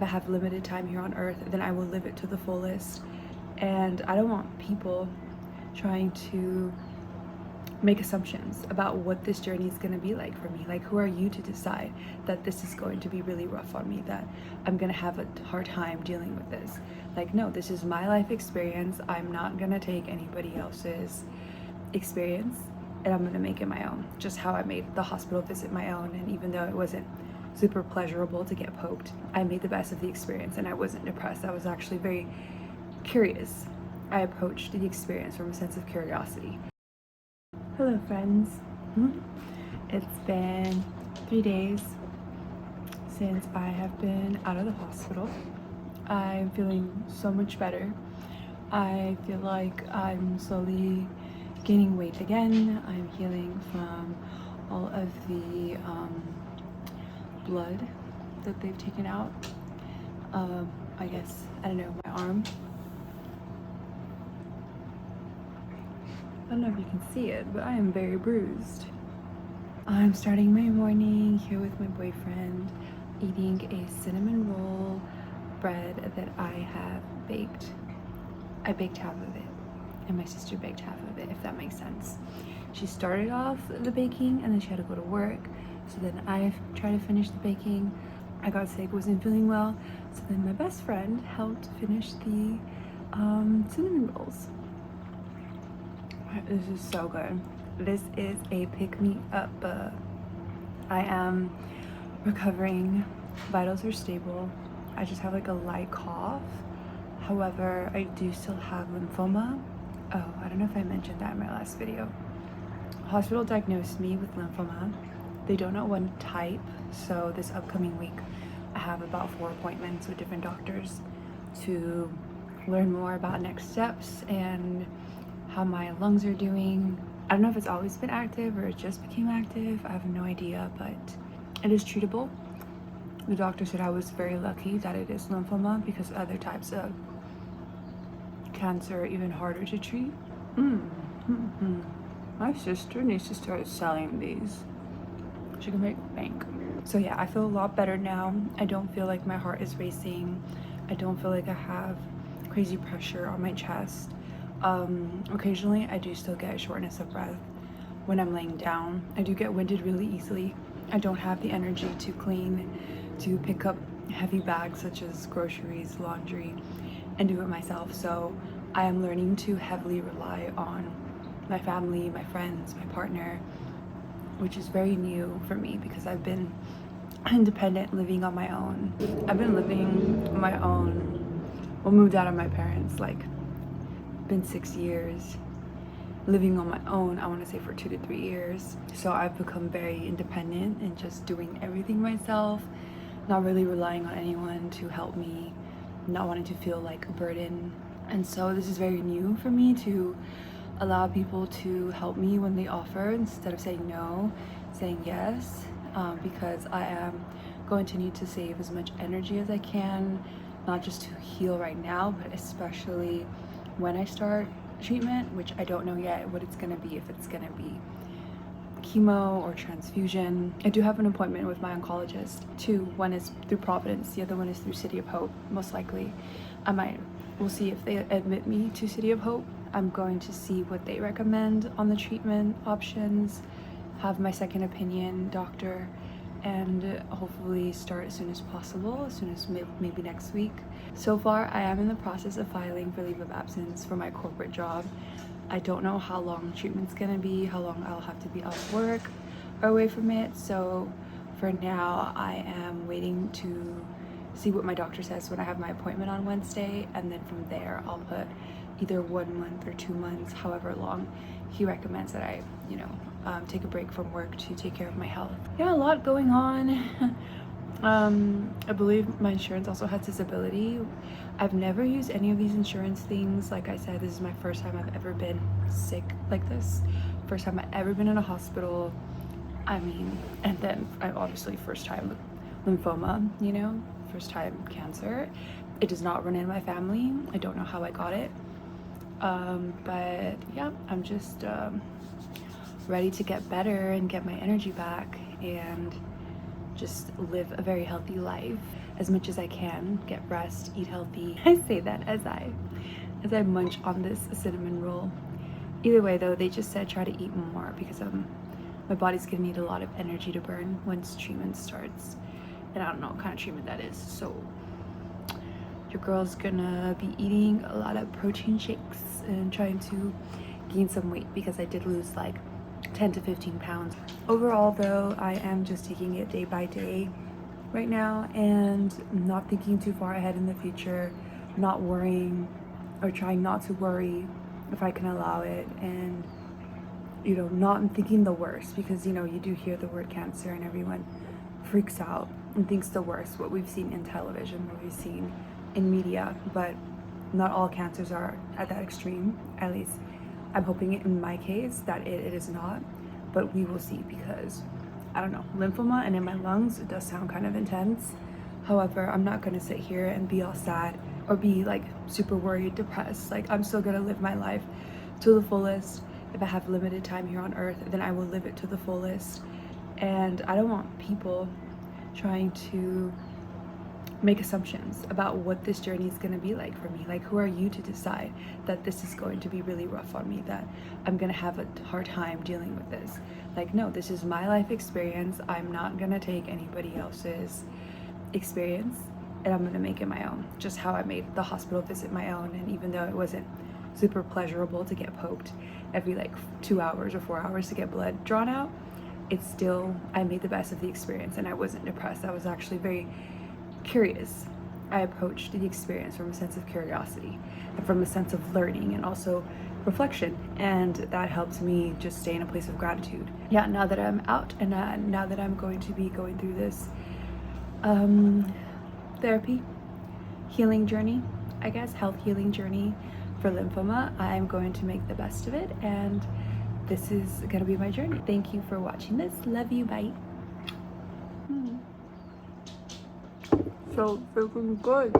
if I have limited time here on earth, then I will live it to the fullest. And I don't want people trying to make assumptions about what this journey is going to be like for me. Like, who are you to decide that this is going to be really rough on me, that I'm going to have a hard time dealing with this? Like, no, this is my life experience. I'm not going to take anybody else's experience and I'm going to make it my own, just how I made the hospital visit my own. And even though it wasn't super pleasurable to get poked, I made the best of the experience and I wasn't depressed. I was actually very curious. I approached the experience from a sense of curiosity. Hello friends. It's been 3 days since I have been out of the hospital. I'm feeling so much better. I feel like I'm slowly gaining weight again. I'm healing from all of the blood that they've taken out. I guess, I don't know, my arm. I don't know if you can see it, but I am very bruised. I'm starting my morning here with my boyfriend, eating a cinnamon roll bread that I have baked. I baked half of it, and my sister baked half of it, if that makes sense. She started off the baking, and then she had to go to work, so then I tried to finish the baking. I got sick, wasn't feeling well, so then my best friend helped finish the cinnamon rolls. This is so good. This is a pick-me-up. I am recovering. Vitals are stable. I just have like a light cough. However, I do still have lymphoma. Oh, I don't know if I mentioned that in my last video. Hospital diagnosed me with lymphoma. They don't know what type, so this upcoming week I have about 4 appointments with different doctors to learn more about next steps and how my lungs are doing. I don't know if it's always been active or it just became active. I have no idea, but it is treatable. The doctor said I was very lucky that it is lymphoma because other types of cancer are even harder to treat. My sister needs to start selling these. She can make bank. So yeah, I feel a lot better now. I don't feel like my heart is racing. I don't feel like I have crazy pressure on my chest. Occasionally I do still get shortness of breath when I'm laying down. I do get winded really easily. I don't have the energy to clean, to pick up heavy bags such as groceries, laundry, and do it myself. So I am learning to heavily rely on my family, my friends, my partner, which is very new for me because I've been independent, living on my own. I've been living on my own, well, moved out of my parents, like, been 6 years living on my own. I want to say for 2 to 3 years. So I've become very independent and just doing everything myself, not really relying on anyone to help me, not wanting to feel like a burden. And so this is very new for me, to allow people to help me when they offer instead of saying no, saying yes, because I am going to need to save as much energy as I can, not just to heal right now, but especially when I start treatment, which I don't know yet what it's gonna be, if it's gonna be chemo or transfusion. I do have an appointment with my oncologist too. One is through Providence, the other one is through City of Hope, most likely. We'll see if they admit me to City of Hope. I'm going to see what they recommend on the treatment options, have my second opinion doctor, and hopefully start as soon as possible, as soon as maybe next week. So far, I am in the process of filing for leave of absence for my corporate job. I don't know how long treatment's gonna be, how long I'll have to be off work or away from it. So for now, I am waiting to see what my doctor says when I have my appointment on Wednesday, and then from there, I'll put either 1 month or 2 months, however long he recommends that I, take a break from work to take care of my health. Yeah, a lot going on. I believe my insurance also has disability. I've never used any of these insurance things. Like I said, this is my first time I've ever been sick like this. First time I've ever been in a hospital. And then obviously first time lymphoma, first time cancer. It does not run in my family. I don't know how I got it. But yeah, I'm just ready to get better and get my energy back and just live a very healthy life. as much as I can, get rest, eat healthy. I say that as I munch on this cinnamon roll. Either way though, they just said try to eat more because my body's gonna need a lot of energy to burn once treatment starts. And I don't know what kind of treatment that is. So your girl's gonna be eating a lot of protein shakes and trying to gain some weight because I did lose like 10 to 15 pounds. Overall though, I am just taking it day by day right now and not thinking too far ahead in the future, not worrying or trying not to worry if I can allow it, and you know, not thinking the worst, because you know, you do hear the word cancer and everyone freaks out and thinks the worst, what we've seen in television, what we've seen in media, but not all cancers are at that extreme. At least I'm hoping in my case that it is not, but we will see, because I don't know, lymphoma and in my lungs, it does sound kind of intense. However, I'm not gonna sit here and be all sad or be like super worried, depressed. Like, I'm still gonna live my life to the fullest. If I have limited time here on earth, then I will live it to the fullest. And I don't want people trying to make assumptions about what this journey is going to be like for me. Like, who are you to decide that this is going to be really rough on me, that I'm going to have a hard time dealing with this? Like, no, this is my life experience. I'm not going to take anybody else's experience and I'm going to make it my own. Just how I made the hospital visit my own. And even though it wasn't super pleasurable to get poked every like 2 hours or 4 hours to get blood drawn out, it's still, I made the best of the experience and I wasn't depressed. I was actually very curious. I approached the experience from a sense of curiosity and from a sense of learning and also reflection, and that helped me just stay in a place of gratitude. Yeah, now that I'm out and now that I'm going to be going through this therapy, healing journey, I guess, health healing journey for lymphoma, I'm going to make the best of it, and this is gonna be my journey. Thank you for watching this. Love you, bye. So freaking good.